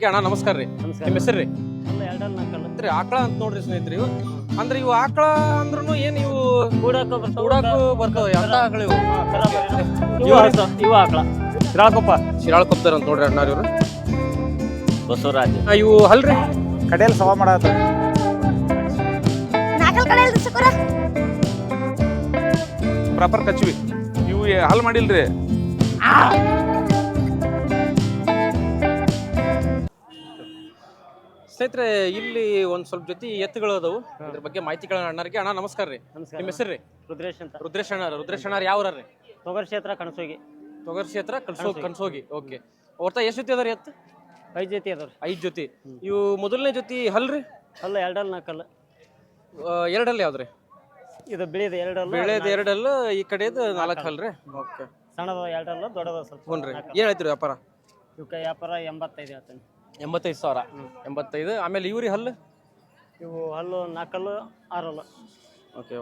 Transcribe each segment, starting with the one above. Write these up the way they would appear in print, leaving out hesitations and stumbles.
ಅಣ್ಣ ನಮಸ್ಕಾರ ರೀ. ನಮಸ್ಕಾರ. ನಿಮ್ಮ ಹೆಸರು ರೀ? ಅಲ್ಲ ಎರಡಲ್ಲಿ ನಾಲ್ಕಲ್ಲ ಅಂದ್ರೆ ಆಕಳ ಅಂತ ನೋಡ್ರಿ ಸ್ನೇಹಿತರೆ. ಇವು ಅಂದ್ರೆ ಇವು ಆಕಳ ಅಂದ್ರೂ ಏನ್ ಇವು ಕೂಡಾಕ ಬರ್ತಾವ ಕೂಡಾಕು ಬರ್ತಾವ. ಎಂತ ಆಕಳ ಇವು? ಇವು ಆಕಳ ಶಿರಾಳಕೊಪ್ಪ ಶಿರಾಳಕೊಪ್ತಾರ ಅಂತ ನೋಡ್ರಿ ಅಣ್ಣಾರ್ ಇವ್ರು. ಬಸವರಾಜ್ ಇವು ಹಲ್ರಿ ಕಡೆಯಲ್ಲಿ ಸವಾ ಮಾಡತ್ತ ನಾಲ್ಕಲ್ ಕಡೆ ಇಲ್ರಿ ಸುಕುರ ಪ್ರಾಪರ್ ಕಚ್ವಿ ಇವು ಹಲ್ ಮಾಡಿಲ್ರಿ. ಸ್ನೇಹಿತರೆ ಇಲ್ಲಿ ಒಂದ್ ಸ್ವಲ್ಪ ಜೊತೆ ಎತ್ತುಗಳು ಅದಾವು. ಅದ್ರ ಬಗ್ಗೆ ಮಾಹಿತಿ ಕೇಳೋಣ ಅಣ್ಣಾರಿಗೆ. ಅಣ್ಣ ನಮಸ್ಕಾರ ರೀ. ನಮಸ್ಕಾರ. ನಿಮ್ಮ ಹೆಸರು ರೀ? ರುದ್ರೇಶ್ ಅಂತ ರುದ್ರೇಶ್ ಅಣ್ಣಾರ. ರುದ್ರೇಶ್ ಅಣ್ಣಾರ್ ಯಾವ ರೀ? ತೊಗರ್ ಕ್ಷೇತ್ರ ಕಣಸೋಗಿ ತೊಗರ್ ಕ್ಷೇತ್ರ ಕನ್ಸೋಗಿ. ಓಕೆ. ಒಟ್ಟ ಎಷ್ಟು ಜೊತೆ ಅದಾರಿ ಎತ್ತು? 5 ಜೊತೆ ಅದಾವ್ರಿ. 5 ಜೊತೆ. ಇವು ಮೊದಲನೇ ಜೊತೆ ಹಲ್ರಿ? ಅಲ್ಲ ಎರಡಲ್ಲಿ ನಾಲ್ಕಲ್ಲ. ಎರಡಲ್ಲಿ ಯಾವ್ದ್ರಿ? ಇದು ಬಿಳಿದ ಎರಡಲ್ಲ, ಬೆಳೆದ ಎರಡಲ್ಲ, ಈ ಕಡೆದು 4 ಹಲ್ರಿ. ಓಕೆ. ಸಣ್ಣದ ಎರಡಲ್ಲ, ದೊಡ್ಡದ ಸ್ವಲ್ಪ. ಹ್ಞೂ. ಏನ್ ಹೇಳ್ತೀರಿ ವ್ಯಾಪಾರ? ಇವಕ್ಕೆ ವ್ಯಾಪಾರ 85 ಹೇಳ್ತಾನೆ. 85,000. 85. ಆಮೇಲೆ ಇವ್ರಿ ಹಲ್ಲು? ಇವು ಹಲ್ಲು ನಾಲ್ಕಲ್ಲು, ಆರಲ್ಲ. ಓಕೆ.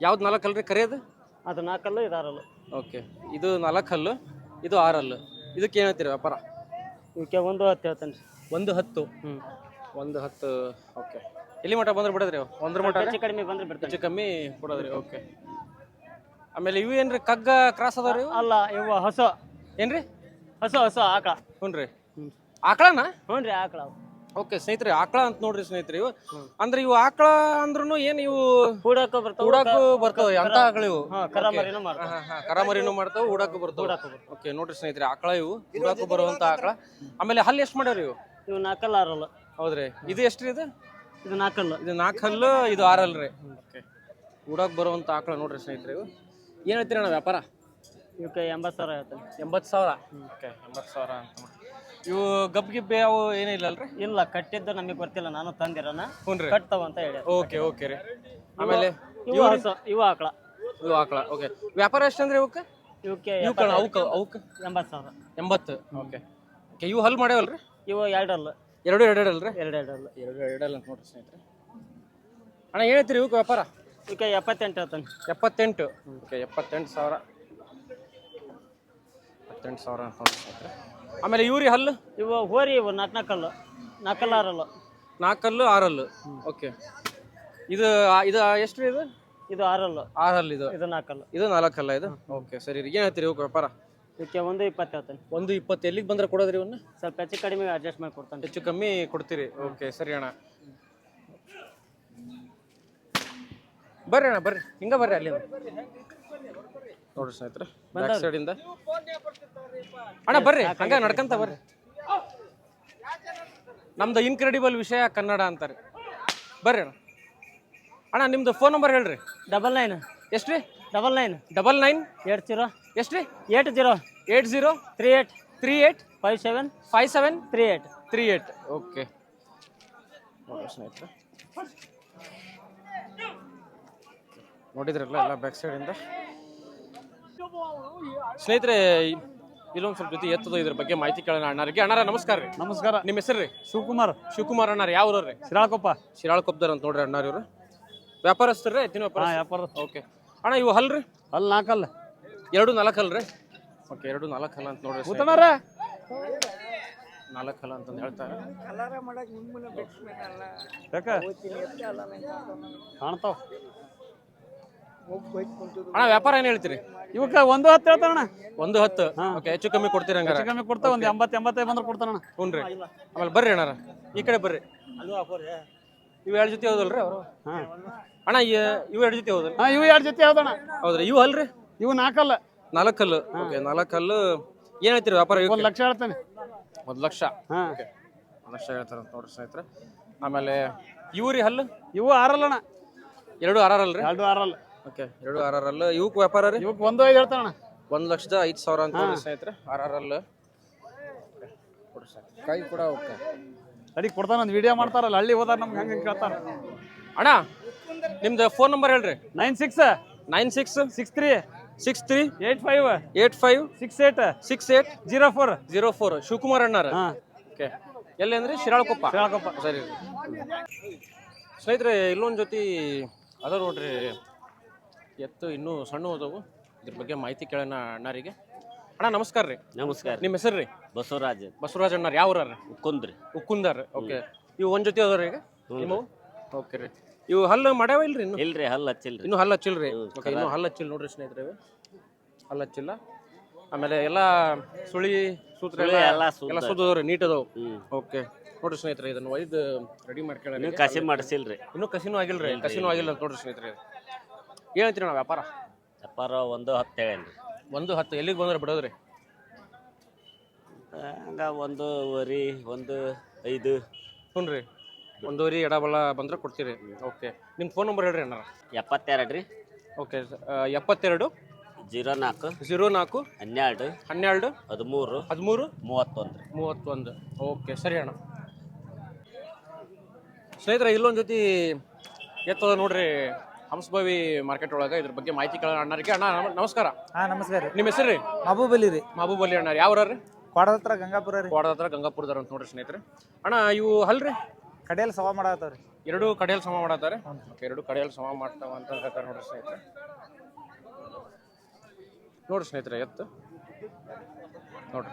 ಯಾವ್ದು 4 ಹಲ್ರಿ ಕರೆಯೋದು? ಅದು ನಾಲ್ಕಲ್ಲು, ಇದು ಆರಲ್ಲ. ಓಕೆ. ಇದು 4 ಹಲ್ಲು, ಇದು 6 ಹಲ್ಲು. ಇದಕ್ಕೆ ಏನು ಹೇಳ್ತೀರಿ ವ್ಯಾಪಾರ? ಇವಕ್ಕೆ 110 ಹೇಳ್ತಾನೆ. 110. 110. ಓಕೆ. ಎಲ್ಲಿ ಮಠ ಬಂದ್ರೆ ಬಿಡೋದ್ರಿ? ಒಂದ್ರ ಮಠ ಹೆಚ್ಚು ಕಡಿಮೆ ಬಂದ್ರೆ ಬಿಡ್ತಾನೆ. ಹೆಚ್ಚು ಕಮ್ಮಿ ಕೊಡೋದ್ರಿ. ಓಕೆ. ಆಮೇಲೆ ಇವು ಏನ್ರಿ ಕಗ್ಗ ಕ್ರಾಸ್ ಅದಾವ್ರಿ ಇವು? ಅಲ್ಲ ಇವು ಹೊಸ ಏನ್ರಿ? ಹೊಸ ಆಕಳ. ಹ್ಞೂ ರೀ. ಆಕಳನ? ಹ್ಞೂ ರೀ ಆಕಳ. ಓಕೆ ಸ್ನೇಹಿತರೆ, ಆಕಳ ಅಂತ ನೋಡ್ರಿ ಸ್ನೇಹಿತರೆ. ಇವು ಅಂದ್ರೆ ಇವು ಆಕಳ ಅಂದ್ರೂ ಏನ್ ಇವು ಕೂಡಾಕ ಬರ್ತಾವ. ಹೂಡಾಕು ಬರ್ತಾವ. ಎಂತ ಆಕಳ ಇವು? ಕರಾಮರಿನೂ ಮಾಡ್ತಾವ. ಕರಾಮರಿನೂ ಮಾಡ್ತಾವ, ಹೂಡಾಕು ಬರ್ತಾವ. ಓಕೆ. ನೋಡ್ರಿ ಸ್ನೇಹಿತರೆ, ಆಕಳ ಇವು ಹೂಡಾಕು ಬರುವಂತ ಆಕಳ. ಆಮೇಲೆ ಹಲ್ಲು ಎಷ್ಟು ಮಾಡ್ಯಾವ್ರಿ ಇವು? ಇವು ನಾಲ್ಕಲ್ಲ, ಆರಲ್ಲ. ಹೌದ್ರಿ. ಇದು ಎಷ್ಟ್ರಿ ಇದು? ಇದು ನಾಲ್ಕಲ್ಲ. ಇದು 4 ಹಲ್ಲು, ಇದು 6 ಹಲ್ರಿ. ಓಕೆ. ಹೂಡಾಕ್ ಬರುವಂತ ಆಕಳ ನೋಡ್ರಿ ಸ್ನೇಹಿತರೆ. ಇವು ಏನ್ ಹೇಳ್ತೀರಿ ಅಣ್ಣ ವ್ಯಾಪಾರ? ಇವಕ್ಕೆ 80,000 ಹೇಳ್ತಾನೆ. 80,000. ಓಕೆ. 80,000 ಅಂತ ನೋಡಿ. ಇವು ಗಬ್ ಗಿಬ್ಬೆ ಅವು ಏನಿಲ್ಲ ಅಲ್ರಿ? ಇಲ್ಲ, ಕಟ್ಟಿದ್ದು ನಮಗೆ ಗೊತ್ತಿಲ್ಲ, ನಾನು ತಂದಿರೋಣ. ಹ್ಞೂ. ಕಟ್ತಾವ ಅಂತ ಹೇಳಿ. ಓಕೆ. ಓಕೆ ರೀ. ಆಮೇಲೆ ಇವು ಹೊಸ, ಇವು ಆಕಳ. ಇವು ಆಕಳ. ಓಕೆ. ವ್ಯಾಪಾರ ಎಷ್ಟಂದ್ರೆ ಇವಕ್ಕೆ? ಇವಕ್ಕೆ ಇವಕ್ಕೆ ಅವಕ್ಕೆ 80,000. 80. ಓಕೆ. ಓಕೆ. ಇವು ಹಲ್ ಮಾಡ್ಯಾವಲ್ರಿ? ಇವು ಎರಡಲ್ಲ. ಎರಡು ಅಲ್ರಿ? ಎರಡಲ್ಲ. ಎರಡು ಅಂತ ನೋಡ್ರಿ ಸ್ನೇಹಿತರೆ. ಅಣ್ಣ ಹೇಳ್ತೀರಿ ಇವಕ್ಕೆ ವ್ಯಾಪಾರ? ಇವಕ್ಕೆ 78 ಹೇಳ್ತಾನೆ. 78. ಓಕೆ. 78,000. 78,000 ಅಂತ ನೋಡ್ರಿ ಸ್ನೇಹಿತರೆ. ಆಮೇಲೆ ಇವ್ರಿ ಹಲ್ಲು? ಇವು ಹೋರಿ, ಇವು ನಾಲ್ಕಲ್ಲ, ಆರಲ್ಲ. 4 ಹಲ್ಲು, 6 ಹಲ್ಲು. ಓಕೆ. ಇದು ಇದು ಎಷ್ಟ್ರಿ ಇದು? ಇದು ಆರಲ್ಲ. 6 ಹಲ್ಲು. ಇದು ನಾಲ್ಕಲ್ಲ. ಇದು 4 ಹಲ್ಲ ಇದು. ಓಕೆ. ಸರಿ ರೀ. ಏನು ಹೇಳ್ತೀರಿ ಇವಕ್ಕೆ ವ್ಯಾಪಾರ? ಇವಕ್ಕೆ 120 ಹೇಳ್ತಾನೆ. 120. ಎಲ್ಲಿಗೆ ಬಂದ್ರೆ ಕೊಡೋದ್ರಿ ಇವನ್ನ? ಸ್ವಲ್ಪ ಹೆಚ್ಚು ಕಡಿಮೆ ಅಡ್ಜಸ್ಟ್ ಮಾಡಿ ಕೊಡ್ತಾನೆ. ಹೆಚ್ಚು ಕಮ್ಮಿ ಕೊಡ್ತೀರಿ? ಓಕೆ. ಸರಿ ಅಣ್ಣ. ಬರ್ರಿ ಅಣ್ಣ, ಬರ್ರಿ. ಹಿಂಗ ಬರ್ರಿ. ಅಲ್ಲಿ ನೋಡ್ರಿ ಸ್ನೇಹಿತರೆ, ಬ್ಯಾಕ್ ಸೈಡ್ ಇಂದ. ಅಣ್ಣ ಬರ್ರಿ, ಹಂಗ ನಡ್ಕಂತ ಬರ್ರಿ. ನಮ್ದು ಇನ್ಕ್ರೆಡಿಬಲ್ ವಿಷಯ ಕನ್ನಡ ಅಂತಾರೆ. ಬರ್ರಿ ಅಣ್ಣ. ಅಣ್ಣ ನಿಮ್ದು ಫೋನ್ ನಂಬರ್ ಹೇಳ್ರಿ. 99 ಎಷ್ಟ್ರಿ? 99 99 80 ಎಷ್ಟ್ರಿ? 80 80 38 38 57 57 38 38. ಓಕೆ. ನೋಡಿ ಸ್ನೇಹಿತರೆ, ನೋಡಿದ್ರಲ್ಲ ಎಲ್ಲ ಬ್ಯಾಕ್ ಸೈಡ್ ಇಂದ. ಸ್ನೇಹಿತರೆ, ಇಲ್ಲೊಂದು ಸ್ವಲ್ಪ ಜೊತೆ ಎತ್ತದ ಇದ್ರ ಬಗ್ಗೆ ಮಾಹಿತಿ ಕೇಳೋಣ ಅಣ್ಣಾರಿಗೆ. ಅಣ್ಣಾರ ನಮಸ್ಕಾರ ರೀ. ನಮಸ್ಕಾರ. ನಿಮ್ಮ ಹೆಸರು ರೀ? ಶಿವಕುಮಾರ್. ಶಿವಕುಮಾರ್ ಅಣ್ಣಾರ. ಯಾವ ಊರವ್ರಿ? ಶಿರಾಳಕೊಪ್ಪ. ಶಿರಾಳಕೊಪ್ಪದಾರ ಅಂತ ನೋಡ್ರಿ ಅಣ್ಣಾರ ಇವರು. ವ್ಯಾಪಾರಸ್ಥರ್ರಿ? ಎತ್ತಿನ ವ್ಯಾಪಾರ. ಓಕೆ. ಅಣ್ಣ ಇವು ಹಲ್ರಿ? ಅಲ್ಲಿ ನಾಲ್ಕಲ್ಲ. 2 4 ಹಲ್ರಿ? ಓಕೆ. 2 4 ಹಲ್ಲ ಅಂತ ನೋಡ್ರಿ. 4 ಹಲ್ಲ ಅಂತಂದು ಹೇಳ್ತಾರೆ. ಕಾಣ್ತಾವ. ಅಣ್ಣ ವ್ಯಾಪಾರ ಏನ್ ಹೇಳ್ತೀರಿ? ಇವಕ್ಕ 110 ಹೇಳ್ತಾನ. 110. ಓಕೆ. ಹೆಚ್ಚು ಕಮ್ಮಿ ಕೊಡ್ತೀರಿ ಹಂಗಾರ? ಹೆಚ್ಚು ಕಮ್ಮಿ ಕೊಡ್ತಾವ. ಒಂದು 80 85 ಬಂದ್ರೆ ಕೊಡ್ತಾನ. ಹ್ಞೂ ರೀ. ಆಮೇಲೆ ಬರ್ರಿ ಅಣ್ಣಾರ, ಈ ಕಡೆ ಬರ್ರಿ. ಇವು 2 ಜೊತೆ ಹೌದಲ್ರಿ ಅವರು? ಅಣ್ಣ ಇವು 2 ಜೊತೆ ಹೌದಲ್ಲ? ಇವು 2 ಜೊತೆ ಹೇಳ್ತಾನ. ಹೌದ್ರಿ. ಇವು ಅಲ್ರಿ? ಇವು ನಾಲ್ಕಲ್ಲ. 4 ಹಲ್ಲು. ಓಕೆ. 4 ಹಲ್ಲು. ಏನ್ ಹೇಳ್ತೀರಿ ವ್ಯಾಪಾರ? 1 ಲಕ್ಷ ಹೇಳ್ತಾನೆ. 1 ಲಕ್ಷ. ಓಕೆ. 1 ಲಕ್ಷ ಹೇಳ್ತಾರ ಅಂತ ನೋಡ್ರಿ ಸ್ನೇಹಿತರೆ. ಆಮೇಲೆ ಇವ್ರಿ ಹಲ್ಲು? ಇವು ಆರಲ್ಲಣ್ಣ. 2 6 ಅಲ್ರಿ? 2 ಆರಲ್ಲ. ಓಕೆ. 2 6 ಅಲ್ಲ. ಇವಕ್ಕೆ ವ್ಯಾಪಾರ ರೀ? ಇವಕ್ಕೆ 1.5 ಹೇಳ್ತಾನ. 1,05,000 ಅಂತ ನೋಡ್ರಿ ಸ್ನೇಹಿತರೆ. 6 ಅಲ್ಲ. ಕೈ ಕೂಡ ಓಕೆ. ಅಡಿ ಕೊಡ್ತಾನ. ಒಂದು ವಿಡಿಯೋ ಮಾಡ್ತಾರಲ್ಲ, ಹಳ್ಳಿ ಹೋದಾರ ನಮ್ಗೆ ಹಂಗೆ ಕೇಳ್ತಾರ. ಅಣ್ಣ ನಿಮ್ದು ಫೋನ್ ನಂಬರ್ ಹೇಳ್ರಿ. 96 96 63 63 85 85 68 68 04 04. ಶಿವಕುಮಾರ್ ಅಣ್ಣಾರ. ಓಕೆ. ಎಲ್ಲಿ ಅಂದ್ರೆ ಶಿರಾಳಕೊಪ್ಪ. ಶಿರಾಳಕೊಪ್ಪ. ಸರಿ ಸ್ನೇಹಿತರೆ, ಇಲ್ಲೊಂದು ಜೊತೆ ಅದ ನೋಡ್ರಿ ಎತ್ತು. ಇನ್ನೂ ಸಣ್ಣ ಹೋದವು. ಇದ್ರ ಬಗ್ಗೆ ಮಾಹಿತಿ ಕೇಳೋಣ ಅಣ್ಣಾರಿಗೆ. ಅಣ್ಣ ಅಣ್ಣ ನಮಸ್ಕಾರ ರೀ. ನಮಸ್ಕಾರ. ನಿಮ್ಮ ಹೆಸರು ರೀ? ಬಸವರಾಜ್ ಬಸವರಾಜ್ ಅಣ್ಣಾರ್ ಯಾವ ಊರ್ರಿ? ಕುಂದ್ರಿ. ಉಕ್ಕುಂದಾರ್. ಓಕೆ, ಇವು ಒಂದ್ ಜೊತೆ ಅದಾವ್ರಿ ಈಗ ನಿಮ್ಮ? ಓಕೆ ರೀ. ಇವು ಹಲ್ಲು ಮಾಡ್ಯಾವ ಇಲ್ರಿ? ಇನ್ನು ಇಲ್ರಿ ಹಲ್ಲ ಹಚ್ಚಿಲ್ರಿ. ಇನ್ನು ಹಲ್ಲು ಹಚ್ಚಿಲ್ರಿ? ಓಕೆ, ಇನ್ನು ಹಲ್ಲು ಹಚ್ಚಿಲ್ಲ ನೋಡ್ರಿ ಸ್ನೇಹಿತರೆ, ಇವು ಹಲ್ಲು ಹಚ್ಚಿಲ್ಲ. ಆಮೇಲೆ ಎಲ್ಲ ಸುಳಿ ಸೂತ್ರ ಎಲ್ಲ ಸುದ್ದವ್ರಿ, ನೀಟ್ ಅದಾವ. ಓಕೆ ನೋಡ್ರಿ ಸ್ನೇಹಿತರೆ, ಇದನ್ನ ಒಯ್ದು ರೆಡಿ ಮಾಡ್ಕೊಳ್ಳಿ. ಕಸಿ ಮಾಡಿಸಿಲ್ರಿ. ಇನ್ನೂ ಕಸಿನೂ ಆಗಿಲ್ರಿ? ಕಸಿನೂ ಆಗಿಲ್ಲ ಅಂತ ನೋಡ್ರಿ ಸ್ನೇಹಿತರೆ. ಏನಂತೀರಿ ನಾವು ವ್ಯಾಪಾರ? ವ್ಯಾಪಾರ 1:10 ಹೇಳೇನ್ರಿ. 1:10 ಎಲ್ಲಿಗೆ ಬಂದ್ರೆ ಬಿಡೋದ್ರಿ? ಹಂಗ 1:15 1:05. ಹ್ಞೂ ರೀ, 1:15 ಎಡಬಲ ಬಂದ್ರೆ ಕೊಡ್ತೀರಿ. ಓಕೆ, ನಿಮ್ಮ ಫೋನ್ ನಂಬರ್ ಹೇಳ್ರಿ ಅಣ್ಣ. 72 ರೀ. ಓಕೆ, 72 04 04 12 12 13 13 31 ರೀ. 31. ಓಕೆ ಸರಿ ಅಣ್ಣ. ಸ್ನೇಹಿತರೆ, ಇಲ್ಲೊಂದು ಜೊತೆ ಎತ್ತದ ನೋಡ್ರಿ ಹಂಸಭಾವಿ ಮಾರ್ಕೆಟ್ ಒಳಗೆ. ಇದ್ರ ಬಗ್ಗೆ ಮಾಹಿತಿ ಕೇಳೋಣ ಅಣ್ಣರಿಗೆ. ಅಣ್ಣ ನಮಸ್ಕಾರ. ನಮಸ್ಕಾರ ರೀ. ನಿಮ್ಮ ಹೆಸರು ರೀ? ಮಹಬೂಬ್ ಅಲಿ ರೀ. ಮಹಬೂಬ್ ಅಲಿ ಅಣ್ಣ ಯಾವ ರೀ? ಕ್ವಾಡದ ಹತ್ರ ಗಂಗಾಪುರ ರೀ. ಕ್ವಾಡದ ಹತ್ರ ಗಂಗಾಪುರದಾರ ಅಂತ ನೋಡ್ರಿ ಸ್ನೇಹಿತರೆ. ಅಣ್ಣ ಇವು ಹಲ್ರಿ ಕಡೆಯಲ್ಲಿ ಸವಾ ಮಾಡತ್ತವ್ರಿ. ಎರಡು ಕಡೆಯಲ್ಲಿ ಸಮ ಮಾಡತ್ತಾರೆ. ಎರಡು ಕಡೆಯಲ್ಲಿ ಸಮ ಮಾಡ್ತಾವ ಅಂತ ಹೇಳ್ತಾರೆ ನೋಡ್ರಿ ಸ್ನೇಹಿತರೆ. ನೋಡ್ರಿ ಸ್ನೇಹಿತರೆ, ಎತ್ತು ನೋಡ್ರಿ.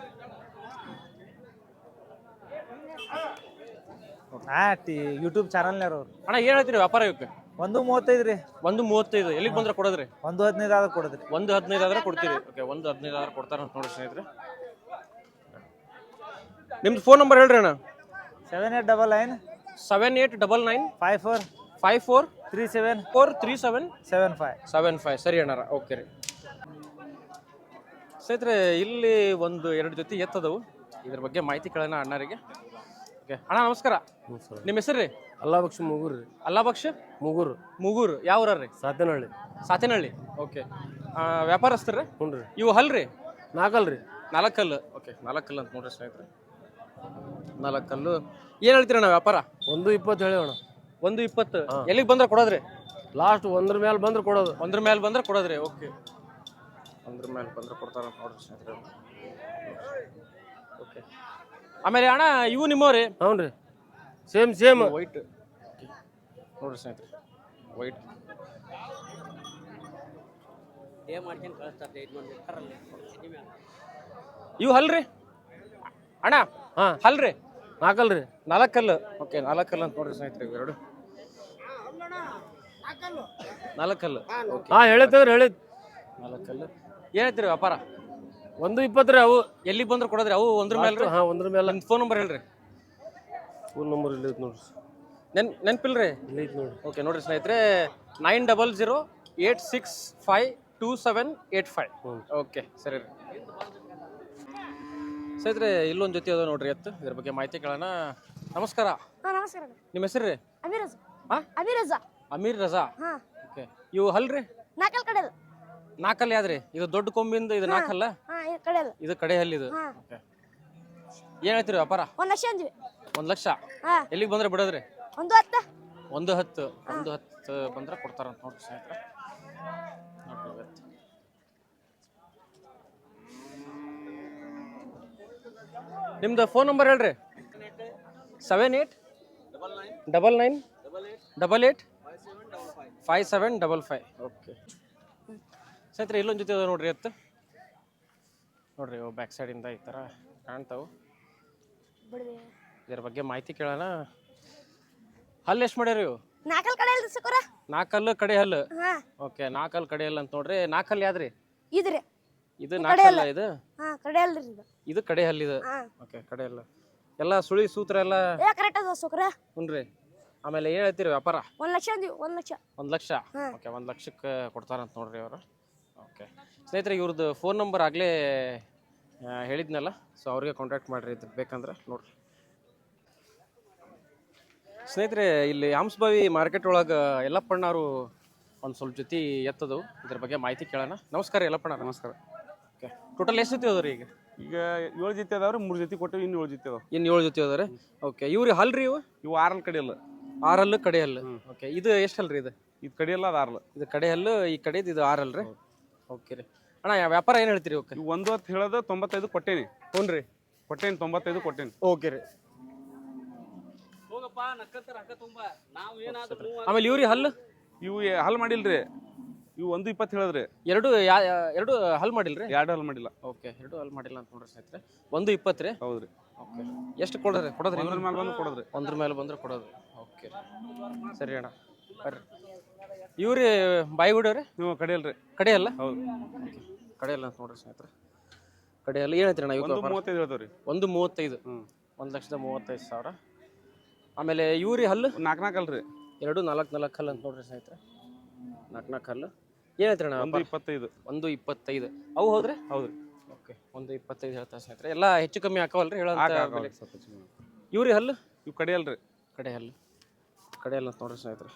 ಯೂಟ್ಯೂಬ್ ಚಾನಲ್ನಾರ ಅವ್ರು. ಅಣ್ಣ ಏನ್ ಹೇಳ್ತೀರಿ ವ್ಯಾಪಾರ ಇವಕ್ಕೆ? 1:35 ರೀ. 1:35 ಎಲ್ಲಿಗೆ ಬಂದ್ರೆ ಕೊಡೋದ್ರಿ? 1:15 ಆದ್ರೆ ಕೊಡದ್ರಿ. 1:15 ಆದ್ರೆ ಕೊಡ್ತೀರಿ. ಓಕೆ, 1:15 ಆದ್ರೆ ಕೊಡ್ತಾರ ಅಂತ ನೋಡ್ರಿ ಸ್ನೇಹಿತರೆ. ನಿಮ್ದು ಫೋನ್ ನಂಬರ್ ಹೇಳ್ರಿ ಅಣ್ಣ. 7899 7899 54 54 37 437 75 75. ಸರಿ ಅಣ್ಣಾರ. ಓಕೆ ರೀ. ಸ್ನೇಹಿತರೆ, ಇಲ್ಲಿ ಒಂದು ಎರಡು ಜೊತೆ ಎತ್ತದವು. ಇದ್ರ ಬಗ್ಗೆ ಮಾಹಿತಿ ಕೇಳೋಣ ಅಣ್ಣರಿಗೆ. ಓಕೆ ಅಣ್ಣ ನಮಸ್ಕಾರ. ನಿಮ್ಮ ಹೆಸರು ರೀ? ಅಲ್ಲಾಬಕ್ಷ ಮುಗೂರು ರೀ. ಅಲ್ಲಾಬಕ್ಷ ಮುಗೂರು. ಮುಗೂರು ಯಾವ ಊರ ರೀ? ಸಾತೇನಹಳ್ಳಿ. ಸಾತೇನಹಳ್ಳಿ. ಓಕೆ, ವ್ಯಾಪಾರಸ್ಥರ? ಹ್ಞೂ ರೀ. ಇವು ಹಲ್ರಿ? ನಾಲ್ಕಲ್ರಿ. 4 ಕಲ್ಲು. ಓಕೆ, 4 ಕಲ್ಲು ಅಂತ ನೋಡ್ರಿ ಸ್ನೇಹಿತರೆ. 4 ಕಲ್ಲು. ಏನು ಹೇಳ್ತೀರಣ್ಣ ವ್ಯಾಪಾರ? 1:20 ಹೇಳೋಣ. 1:20 ಎಲ್ಲಿಗೆ ಬಂದ್ರೆ ಕೊಡೋದ್ರಿ? ಲಾಸ್ಟ್ 1 ಮೇಲೆ ಬಂದ್ರೆ ಕೊಡೋದು. 1 ಮೇಲೆ ಬಂದ್ರೆ ಕೊಡೋದ್ರಿ. ಓಕೆ, 1 ಮೇಲೆ ಬಂದ್ರೆ ಕೊಡ್ತಾರ ಅಂತ ನೋಡ್ರಿ ಸ್ನೇಹಿತರೆ. ಓಕೆ, ಆಮೇಲೆ ಅಣ್ಣ ಇವು ನಿಮ್ಮವ್ರಿ? ಹ್ಞೂ ರೀ, ಸೇಮ್ ವೈಟ್ ನೋಡ್ರಿ ಸ್ನೇಹಿತರೆ, ವೈಟ್. ಇವು ಹಲ್ರಿ ಅಣ್ಣ? ಹಾಂ ಹಲ್ರಿ? ನಾಲ್ಕಲ್ರಿ. 4 ಕಲ್ಲು. ಓಕೆ, 4 ಕಲ್ಲು ಅಂತ ನೋಡ್ರಿ ಸ್ನೇಹಿತರೆ. ಇವೆರಡು 4 ಕಲ್ಲು. ಹಾಂ ಹೇಳಿದ್ದವ್ರಿ, ಹೇಳಿದ್ 4 ಕಲ್ಲು. ಏನು ಹೇಳ್ತೀರಿ ವ್ಯಾಪಾರ? 1:20 ರೀ. ಅವು ಎಲ್ಲಿಗೆ ಬಂದ್ರೆ ಕೊಡೋದ್ರಿ? ಅವು 1 ಮೇಲೆ ರೀ? ಹಾಂ 1 ಮೇಲೆ. ನಿಮ್ಮ ಫೋನ್ ನಂಬರ್ ಹೇಳ್ರಿ. ಫೋನ್ ನಂಬರ್ ಇಲ್ಲಿ ಐತೆ ನೋಡ್ರಿ. ನೆನಪಿಲ್ರಿ? ಇಲ್ಲಿ ಐತೆ ನೋಡ್ರಿ. ಓಕೆ ನೋಡ್ರಿ ಸ್ನೇಹಿತರೆ, 9008652785. ಓಕೆ ಸರಿ ರೀ. ಸ್ನೇಹಿತರೆ, ಇಲ್ಲೊಂದು ಜೊತೆ ಅದ ನೋಡ್ರಿ ಎತ್ತು. ಇದ್ರ ಬಗ್ಗೆ ಮಾಹಿತಿ ಕೇಳೋಣ. ನಮಸ್ಕಾರ. ನಮಸ್ಕಾರ. ನಿಮ್ಮ ಹೆಸರು ರೀ? ಅಮೀರ್ ರಜಾ. ಹಾಂ, ಅಮೀರ್ ರಜಾ. ಹಾಂ. ಓಕೆ, ಇವು ಹಲ್ರಿ? 4 ಕಡೆ. 4 ಅಲ್ಲಿ ಯಾವ್ದ್ರಿ? ಇದು ದೊಡ್ಡ ಕೊಂಬಿಂದ ಇದು 4 ಅಲ್ಲ? ಹಾಂ, ಈ ಕಡೆ. ಇದು ಕಡೆ ಹಲ್ಲಿ ಇದು. ಓಕೆ, ಏನು ಹೇಳ್ತೀರಿ ವ್ಯಾಪಾರ? 1 ಲಕ್ಷ ಅಂದ್ವಿ. 1 ಲಕ್ಷ. ಹಾಂ. ಎಲ್ಲಿಗೆ ಬಂದ್ರೆ ಬಿಡೋದ್ರಿ? 1:10. 1:10 ಬಂದ್ರೆ ಕೊಡ್ತಾರಂತ ನೋಡ್ರಿ ಸ್ನೇಹಿತರೆ. ನಿಮ್ದು ಫೋನ್ ನಂಬರ್ ಹೇಳ್ರಿ. 7899885755. ಓಕೆ ಸ್ನೇಹಿತರೆ, ಇಲ್ಲೊಂದು ಜೊತೆ ಅದ ನೋಡ್ರಿ ಎತ್ತು. ನೋಡ್ರಿ ಇವು ಬ್ಯಾಕ್ ಸೈಡಿಂದ ಈ ಥರ ಕಾಣ್ತಾವು. ಇದ್ರ ಬಗ್ಗೆ ಮಾಹಿತಿ ಕೇಳೋಣ. ಹಲ್ಲು ಎಷ್ಟು ಮಾಡ್ಯಾರ ಇವು? 4 ಕಡೆ ಅಲ್ರಿ ಸಕರ? 4 ಕಲ್ಲು ಕಡೆ ಹಲ್ಲು. ಹಾಂ. ಓಕೆ, 4 ಕಲ್ಲು ಕಡೆ ಹಲ್ಲು ಅಂತ ನೋಡ್ರಿ. 4 ಕಲ್ಲು ಯಾವ್ದ್ರಿ? ಇದ್ರಿ. ಇದು 4 ಕಲ್ಲ ಇದು? ಹಾಂ, ಕಡೆ ಅಲ್ರಿ ಇದು. ಇದು ಕಡೆ ಹಲ್ಲು ಇದು. ಓಕೆ, ಕಡೆ ಹಲ್ಲು. ಎಲ್ಲ ಸುಳಿ ಸೂತ್ರ ಎಲ್ಲ ಕರೆಕ್ಟ್ ಅದ ಸಕರ. ಹ್ಞೂ ರೀ. ಆಮೇಲೆ ಏನು ಹೇಳ್ತೀರಿ ವ್ಯಾಪಾರ? 1 ಲಕ್ಷ ಅಂದ್ವಿ. 1 ಲಕ್ಷ. 1 ಲಕ್ಷ. ಓಕೆ, 1 ಲಕ್ಷಕ್ಕೆ ಕೊಡ್ತಾರಂತ ನೋಡ್ರಿ ಅವರು. ಓಕೆ ಸ್ನೇಹಿತರೆ, ಇವ್ರದ್ದು ಫೋನ್ ನಂಬರ್ ಆಗಲೇ ಹೇಳಿದ್ನಲ್ಲ, ಸೊ ಅವ್ರಿಗೆ ಕಾಂಟ್ಯಾಕ್ಟ್ ಮಾಡಿರಿ ಇದ್ರ ಬೇಕಂದ್ರೆ ನೋಡ್ರಿ. ಸ್ನೇಹಿತರೆ, ಇಲ್ಲಿ ಹಂಸಭಾವಿ ಮಾರ್ಕೆಟ್ ಒಳಗೆ ಯಲ್ಲಪ್ಪಣ್ಣವರು ಒಂದು ಸ್ವಲ್ಪ ಜೊತೆ ಎತ್ತದು. ಇದ್ರ ಬಗ್ಗೆ ಮಾಹಿತಿ ಕೇಳೋಣ. ನಮಸ್ಕಾರ ಯಲ್ಲಪ್ಪಣ್ಣ. ನಮಸ್ಕಾರ. ಓಕೆ, ಟೋಟಲ್ ಎಷ್ಟು ಜೊತೆ ಅದಾವ್ರಿ ಈಗ? ಈಗ 7 ಜೊತೆ ಅದಾವ್ರಿ. 3 ಜೊತೆ ಕೊಟ್ಟಿವಿ, ಇನ್ನು 7 ಜೊತೆ ಅದಾವ. ಇನ್ನು 7 ಜೊತೆ ಅದಾರೆ. ಓಕೆ, ಇವ್ರಿ ಹಲ್ರಿ ಇವು? ಇವು 6 ಕಡೆ ಅಲ್ಲ. 6 ಹಲ್ಲು ಕಡೆ ಹಲ್ಲು. ಓಕೆ, ಇದು ಎಷ್ಟು ಹಲ್ರಿ? ಇದು ಕಡೆ ಅಲ್ಲ, ಅದು 6. ಇದು ಕಡೆ ಹಲ್ಲು, ಈ ಕಡೆದು ಇದು 6 ಅಲ್ರಿ? ಓಕೆ ರೀ. ಅಣ್ಣ ವ್ಯಾಪಾರ ಏನು ಹೇಳ್ತೀರಿ? ಓಕೆ, ಇವು 1:10 ಹೇಳೋದು 95 ಕೊಟ್ಟೇನಿ. ಹ್ಞೂ ರೀ, ಕೊಟ್ಟೇನಿ, 95 ಕೊಟ್ಟೇನಿ. ಓಕೆ ರೀ. ಆಮೇಲೆ ಇವ್ರಿ ಹಲ್ಲು? ಇವು ಹಲ್ ಮಾಡಿಲ್ರಿ. ಇವು 1.20 ಹೇಳಿದ್ರಿ. ಎರಡು ಹಲ್ ಮಾಡಿಲ್ರಿ? 2 ಹಲ್ ಮಾಡಿಲ್ಲ. ಓಕೆ, 2 ಹಲ್ ಮಾಡಿಲ್ಲ ಅಂತ ನೋಡ್ರಿ ಸ್ನೇಹಿತರೆ. 1.20 ರೀ? ಹೌದ್ರಿ. ಓಕೆ, ಎಷ್ಟು ಕೊಡೋದ್ರಿ? ಒಂದ್ರ ಮೇಲೆ ಬಂದು ಕೊಡೋದ್ರಿ. ಒಂದ್ರ ಮೇಲೆ ಬಂದ್ರೆ ಕೊಡೋದು. ಓಕೆ ಸರಿ ಅಣ್ಣ, ಬರ್ರಿ. ಇವ್ರಿ ಬಾಯಿಗುಡಿ ನೀವು ಕಡಿಯಲ್ರಿ? ಕಡೆಯಲ್ಲ? ಹೌದು. ಕಡೆಯಲ್ಲ ಅಂತ ನೋಡ್ರಿ ಸ್ನೇಹಿತರೆ. ಕಡೆಯಲ್ಲ ಏನು ಹೇಳ್ತೀರಿ ಅಣ್ಣ? 1.35 ಹೇಳ್ತಾವ್ರಿ. 1.35. 1,35,000. ಆಮೇಲೆ ಇವ್ರಿ ಹಲ್ಲು? 4 ಅಲ್ರಿ. 2 4 ಹಲ್ಲು ಅಂತ ನೋಡ್ರಿ ಸ್ನೇಹಿತರೆ. 4 ಹಲ್ಲು ಏನು ಹೇಳ್ತೀರಿ ಅಣ್ಣ? 1.25. 1.25. ಅವು ಹೋದ್ರೆ? ಹೌದ್ರಿ. ಓಕೆ, 1.25 ಹೇಳ್ತಾರೆ ಸ್ನೇಹಿತರೆ. ಎಲ್ಲ ಹೆಚ್ಚು ಕಮ್ಮಿ ಹಾಕವಲ್ರಿ ಹೇಳಂತ? ಇವ್ರಿ ಹಲ್ಲು? ಇವು ಕಡಿಯಲ್ರಿ. ಕಡೆ ಹಲ್ಲು ಅಂತ ನೋಡ್ರಿ ಸ್ನೇಹಿತರೆ.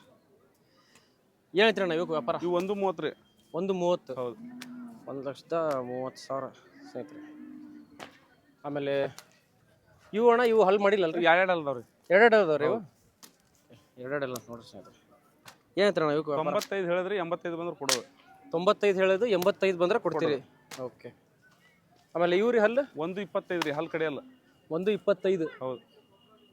ಏನು ಹೇಳ್ತೀರಿ ಅಣ್ಣ ಇವಾಗ ವ್ಯಾಪಾರ? ಇವು 1.30 ರೀ. 1.30. ಹೌದು. 1,30,000 ಸ್ನೇಹಿತರೆ. ಆಮೇಲೆ ಇವು ಅಣ್ಣ, ಇವು ಹಲ್ ಮಾಡಿಲ್ಲಲ್ರಿ? 2 ಅಲ್ದಾವ್ರಿ. 2 ಅದಾವ್ರಿ ಇವು? 2 ಅಂತ ನೋಡ್ರಿ ಸ್ನೇಹಿತರೆ. ಏನು ಹೇಳ್ತೀರಿ ಅಣ್ಣ ಇವಾಗ? 95 ಹೇಳಿದ್ರಿ, 85 ಬಂದ್ರೆ ಕೊಡೋದು. 95 ಹೇಳೋದು, 85 ಬಂದ್ರೆ ಕೊಡ್ತೀರಿ. ಓಕೆ. ಆಮೇಲೆ ಇವ್ರಿ ಹಲ್ಲು? 1.25 ರೀ. ಹಲ್ ಕಡಿಯಲ್ಲ. 1.25. ಹೌದು.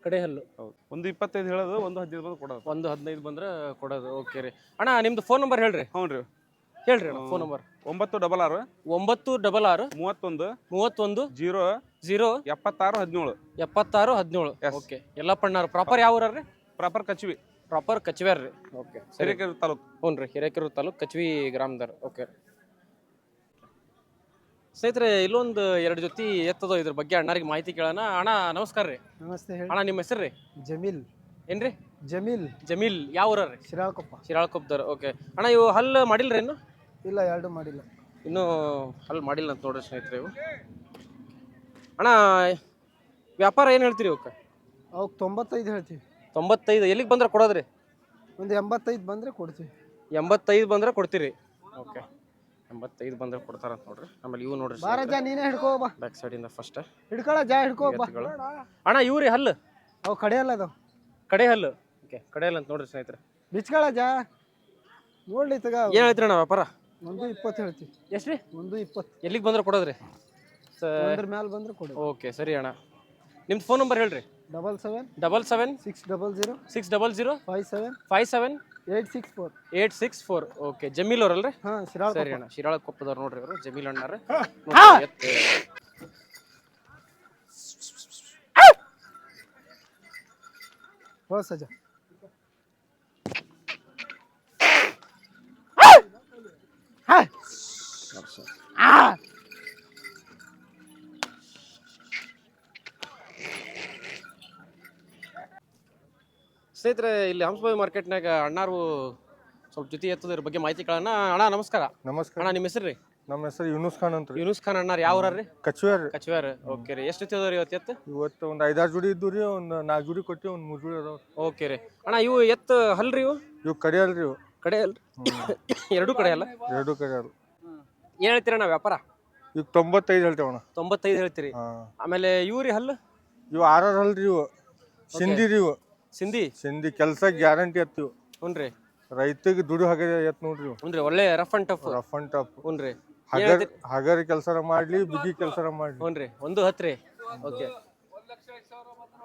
ಕಡೆ ಹಲ್ಲು? ಹೌದು. 1.25 ಹೇಳೋದು, 1.15 ಬಂದ್ರೆ ಕೊಡೋದು. 1.15 ಬಂದ್ರೆ ಕೊಡೋದು. ಓಕೆ ರೀ ಅಣ್ಣ, ನಿಮ್ದು ಫೋನ್ ನಂಬರ್ ಹೇಳ್ರಿ. ಹ್ಞೂ ರೀ. ಹೇಳ್ರಿ ಅಣ್ಣ ಫೋನ್ ನಂಬರ್. 966 966 31 31 0 0 76 17. 76 17. ಓಕೆ. ಯಲ್ಲಪ್ಪಣ್ಣವ್ರು ಪ್ರಾಪರ್ ಯಾವ ಊರ್ರಿ? ಪ್ರಾಪರ್ ಕಚ್ವಿ. ಪ್ರಾಪರ್ ಕಚ್ವ್ಯಾರ ರೀ? ಓಕೆ ಸರಿ. ಹಿರೇಕೆರೆ ತಾಲೂಕು. ಹ್ಞೂ ರೀ, ಹಿರೇಕೆರೂರು ತಾಲೂಕು ಕಚ್ವಿ ಗ್ರಾಮದವ್ರು. ಓಕೆ ಸ್ನೇಹಿತರೆ, ಇಲ್ಲೊಂದು 2 ಜೊತೆ ಎತ್ತದೋ, ಇದ್ರ ಬಗ್ಗೆ ಅಣ್ಣರಿಗೆ ಮಾಹಿತಿ ಕೇಳೋಣ. ಅಣ್ಣ ನಮಸ್ಕಾರ ರೀ. ನಮಸ್ತೆ. ಅಣ್ಣ ನಿಮ್ಮ ಹೆಸರು ರೀ? ಜಮೀಲ್. ಏನ್ರಿ? ಜಮೀಲ್. ಜಮೀಲ್. ಯಾವ ಊರ ರೀ? ಶಿರಾಳಕೊಪ್ಪ. ಶಿರಾಳಕೊಪ್ಪದವ್ರು. ಓಕೆ ಅಣ್ಣ, ಇವು ಹಲ್ಲು ಮಾಡಿಲ್ರಿ ಇನ್ನು? ಇಲ್ಲ, 2 ಮಾಡಿಲ್ಲ. ಇನ್ನೂ ಹಲ್ಲು ಮಾಡಿಲ್ಲ ಅಂತ ನೋಡ್ರಿ ಸ್ನೇಹಿತರೆ ಇವು. ಅಣ್ಣ ವ್ಯಾಪಾರ ಏನು ಹೇಳ್ತೀರಿ ಇವಕ್ಕೆ? ಅವಕ್ಕೆ 95 ಹೇಳ್ತೀವಿ. 95. ಎಲ್ಲಿಗೆ ಬಂದ್ರೆ ಕೊಡೋದ್ರಿ? ಒಂದು 85 ಬಂದರೆ ಕೊಡ್ತೀವಿ. 85 ಬಂದ್ರೆ ಕೊಡ್ತೀರಿ? ಓಕೆ, 85 ಬಂದ್ರೆ ಕೊಡ್ತಾರಂತ ನೋಡ್ರಿ. ಆಮೇಲೆ ಇವು ನೋಡ್ರಿ ಬಾರಜ, ನೀನೇ ಹಿಡ್ಕೋ ಬಾ. ಬ್ಯಾಕ್ ಸೈಡಿಂದ ಫಸ್ಟ್ ಹಿಡ್ಕೊಳ ಜಾ, ಹಿಡ್ಕೋ ಬಾ. ಅಣ್ಣ ಇವ್ರಿ ಹಲ್ಲು? ಅವು ಕಡೆಯಲ್ಲ ಅದಾವ. ಕಡೆ ಹಲ್ಲು. ಓಕೆ, ಕಡೆ ಹಲ್ಲು ಅಂತ ನೋಡ್ರಿ ಸ್ನೇಹಿತರೆ. ಬಿಚ್ಕೊಳ ಜಾ, ನೋಡ್ಲಿ ತಗ. ಏನು ಹೇಳ್ತೀರಿ ಅಣ್ಣ ವ್ಯಾಪಾರ? 1.20 ಹೇಳ್ತೀವಿ. ಎಷ್ಟು ರೀ? 1.20. ಎಲ್ಲಿಗೆ ಬಂದ್ರೆ ಕೊಡೋದ್ರಿ? ಒಂದ್ರ ಮೇಲೆ ಬಂದ್ರೆ ಕೊಡು. ಓಕೆ ಸರಿ ಅಣ್ಣ. ನಿಮ್ದು ಫೋನ್ ನಂಬರ್ ಹೇಳ್ರಿ. 77 77 600 600 57 57 864. 864. ಓಕೆ, ಜಮೀಲ್ ಅವ್ರಲ್ರಿ? ಹಾಂ, ಶಿರಾಳ. ಸರಿ ಅಣ್ಣ, ಶಿರಾಳಕೊಪ್ಪದವ್ರು ನೋಡ್ರಿ ಇವರು, ಜಮೀಲ್ ಅಣ್ಣಾರ. ಹೋ ಸಜ. ಸ್ನೇಹಿತರೆ, ಇಲ್ಲಿ ಹಂಸಭಾವಿ ಮಾರ್ಕೆಟ್ನಾಗ ಅಣ್ಣಾರು ಸ್ವಲ್ಪ ಜೊತೆ ಎತ್ತದ್ರ ಬಗ್ಗೆ ಮಾಹಿತಿ ಕೇಳೋಣ. ಅಣ್ಣ ನಮಸ್ಕಾರ. ನಮಸ್ಕಾರ. ಅಣ್ಣ ನಿಮ್ಮ ಹೆಸರು ರೀ? ನಮ್ಮ ಹೆಸರು ಯೂನುಸ್ ಖಾನ್ ಅಂತ. ಯೂನುಸ್ ಖಾನ್ ಅಣ್ಣಾರ ಯಾವ ಊರ್ರಿ? ಕಚ್ವೇರ್. ಕಚ್ವ್ಯಾರ. ಓಕೆ ರೀ. ಎಷ್ಟು ಜೊತೆ ಇವತ್ತು ಎತ್ತು? ಇವತ್ತು ಒಂದು 5-6 ಜೋಡಿ ಇದ್ದು ರೀ. ಒಂದು 4 ಜೋಡಿ ಕೊಟ್ಟು ಒಂದು 3 ಜೋಡಿ ಅದಾವ. ಓಕೆ ರೀ ಅಣ್ಣ, ಇವು ಎತ್ತು ಹಲ್ರಿ? ಇವು ಕಡಿಯಲ್ರಿ. ಇವು ಕಡೆ ಅಲ್ರಿ? 2 ಕಡೆ ಅಲ್ಲ? 2 ಕಡಿಯಲ್ಲ. ಏನು ಹೇಳ್ತೀರಣ್ಣ ವ್ಯಾಪಾರ? ಈಗ 95 ಹೇಳ್ತೇವಣ್ಣ. 95 ಹೇಳ್ತೀರಿ. ಆಮೇಲೆ ಇವ್ರಿ ಹಲ್ಲು? ಇವು 6 ಅಲ್ರಿ. ಇವು ಸಿಂಧಿ ರೀ. ಇವು ಸಿಂಧಿ ಕೆಲಸ ಗ್ಯಾರಂಟಿ ಎತ್ತು. ಹ್ಞೂ ರೀ. ರೈತಗೆ ದುಡಿ ಹಾಗೆ ಎತ್ತು ನೋಡ್ರಿ. ಇವು ಹ್ಞೂ ರೀ, ಒಳ್ಳೆ rough and tough. Rough and tough. ಹ್ಞೂ ರೀ. ಹಗರಿ ಕೆಲಸ ಮಾಡ್ಲಿ, ಬಿಗಿ ಕೆಲಸ ಮಾಡ್ಲಿ. ಹ್ಞೂ ರೀ. 1.10 ರೀ. ಓಕೆ,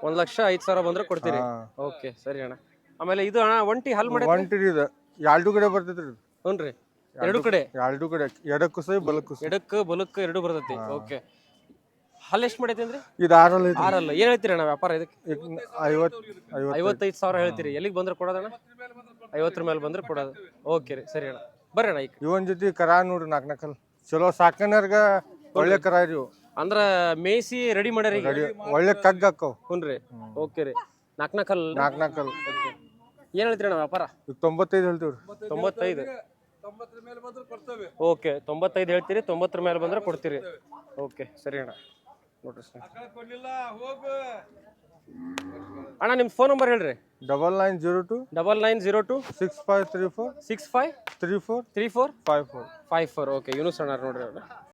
1,05,000 ಬಂದ್ರೆ ಕೊಡ್ತೀರಿ? ಓಕೆ ಸರಿ ಅಣ್ಣ. ಆಮೇಲೆ ಇದು ಅಣ್ಣ ಒಂಟಿ ಹಲ್ ಮಾಡಿ? ಒಂಟಿ ರೀ. ಇದು 2 ಕಡೆ ಬರ್ತೈತ್ರಿ. ಹ್ಞೂ ರೀ, 2 ಕಡೆ. 2 ಕಡೆ, ಎಡಕ್ಕೂ ಸೈ ಬಲಕ್ಕೂ ಸೈ. ಎಡಕ್ಕೆ ಬಲಕ್ಕೆ 2 ಬರ್ತೈತಿ. ಓಕೆ, ಹಲ್ ಎಷ್ಟು ಮಾಡೈತಿ ಅಂದ್ರೆ? ಇದು 6 ಅಲ್ಲ. 6 ಅಲ್ಲ. ಏನು ಹೇಳ್ತೀರಿ ಅಣ್ಣ ವ್ಯಾಪಾರ ಇದಕ್ಕೆ? 55,000 ಹೇಳ್ತೀರಿ. ಎಲ್ಲಿಗೆ ಬಂದ್ರೆ ಕೊಡೋದಣ್ಣ? 50 ಮೇಲೆ ಬಂದ್ರೆ ಕೊಡೋದು. ಓಕೆ ರೀ, ಸರಿ ಅಣ್ಣ, ಬರ್ರಿ ಅಣ್ಣ. ಈಗ ಇವನ್ ಜೊತೆ ಕರ ನೋಡ್ರಿ 4 ಚಲೋ ಸಾಕನ್ಯಾರ್ಗ ಒಳ್ಳೆ ಕರ ರೀ. ಅಂದ್ರ ಮೇಯ್ಸಿ ರೆಡಿ ಮಾಡ್ಯಾರ ಈಗ? ಒಳ್ಳೆ ಕಗ್ಗ ಹಾಕವ್. ಹ್ಞೂ ರೀ. ಓಕೆ ರೀ. 4 ಏನು ಹೇಳ್ತೀರಿ ಅಣ್ಣ ವ್ಯಾಪಾರ? 95 ಹೇಳ್ತೀವ್ರಿ. 95. ಓಕೆ, 95 ಹೇಳ್ತೀರಿ. 90 ಮೇಲೆ ಬಂದ್ರೆ ಕೊಡ್ತೀರಿ. ಓಕೆ ಸರಿ ಅಣ್ಣ, ನೋಡ್ರಿ ಅಣ್ಣ ನಿಮ್ಮ ಫೋನ್ ನಂಬರ್ ಹೇಳ್ರಿ. 9902 9902 6534 65 34 34 54. 54. ಓಕೆ, ಯೂನುಸ್ ಅಣ್ಣ ನೋಡ್ರಿ ಅವ್ರು.